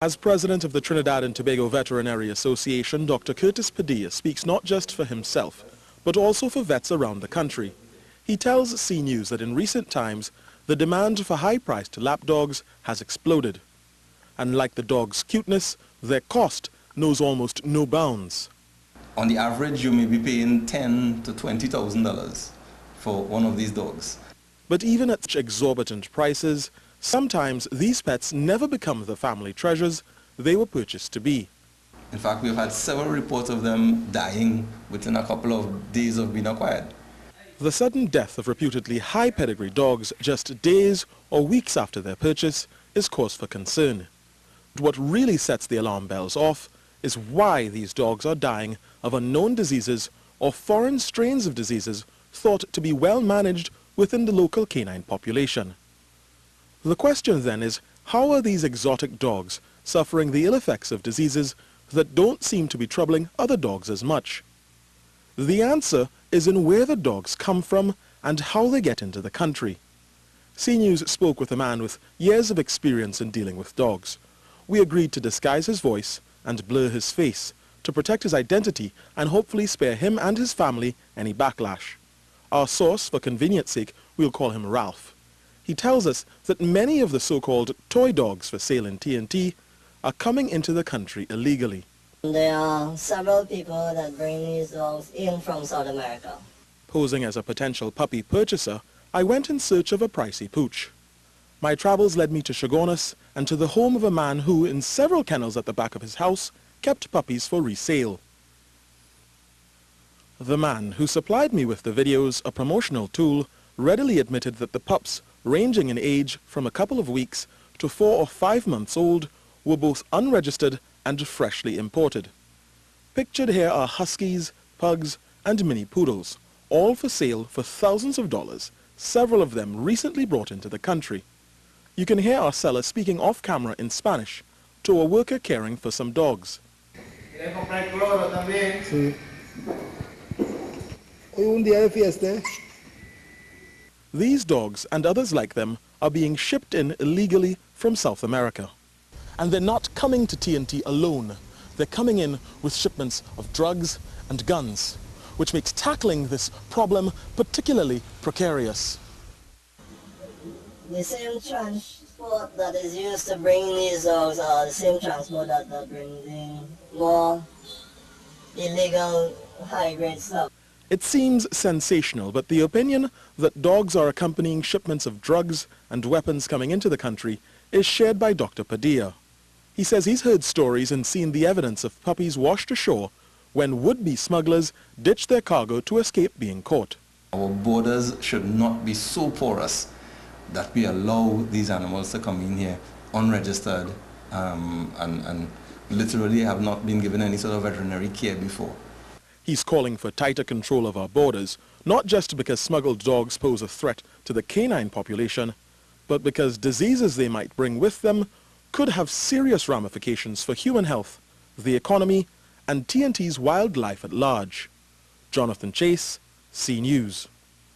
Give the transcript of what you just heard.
As president of the Trinidad and Tobago Veterinary Association, Dr. Curtis Padilla speaks not just for himself, but also for vets around the country. He tells C News that in recent times, the demand for high-priced lapdogs has exploded. And like the dog's cuteness, their cost knows almost no bounds. On the average, you may be paying $10,000 to $20,000 for one of these dogs. But even at such exorbitant prices, sometimes these pets never become the family treasures they were purchased to be. In fact, we've had several reports of them dying within a couple of days of being acquired. The sudden death of reputedly high pedigree dogs just days or weeks after their purchase is cause for concern. But what really sets the alarm bells off is why these dogs are dying of unknown diseases or foreign strains of diseases thought to be well managed within the local canine population. The question then is, how are these exotic dogs suffering the ill effects of diseases that don't seem to be troubling other dogs as much? The answer is in where the dogs come from and how they get into the country. C News spoke with a man with years of experience in dealing with dogs. We agreed to disguise his voice and blur his face to protect his identity and hopefully spare him and his family any backlash. Our source, for convenience sake, we'll call him Ralph. He tells us that many of the so-called toy dogs for sale in TNT are coming into the country illegally. There are several people that bring these dogs in from South America. Posing as a potential puppy purchaser, I went in search of a pricey pooch. My travels led me to Chagonas and to the home of a man who, in several kennels at the back of his house, kept puppies for resale. The man who supplied me with the videos, a promotional tool, readily admitted that the pups, ranging in age from a couple of weeks to 4 or 5 months old, were both unregistered and freshly imported. Pictured here are huskies, pugs, and mini poodles, all for sale for thousands of dollars, several of them recently brought into the country. You can hear our seller speaking off camera in Spanish to a worker caring for some dogs. Sí. Hoy un día de fiesta. These dogs and others like them are being shipped in illegally from South America. And they're not coming to TNT alone. They're coming in with shipments of drugs and guns, which makes tackling this problem particularly precarious. The same transport that is used to bring these dogs are the same transport that brings in more illegal high-grade stuff. It seems sensational, but the opinion that dogs are accompanying shipments of drugs and weapons coming into the country is shared by Dr. Padilla. He says he's heard stories and seen the evidence of puppies washed ashore when would-be smugglers ditch their cargo to escape being caught. Our borders should not be so porous that we allow these animals to come in here unregistered and literally have not been given any sort of veterinary care before. He's calling for tighter control of our borders, not just because smuggled dogs pose a threat to the canine population, but because diseases they might bring with them could have serious ramifications for human health, the economy, and TNT's wildlife at large. Jonathan Chase, C News.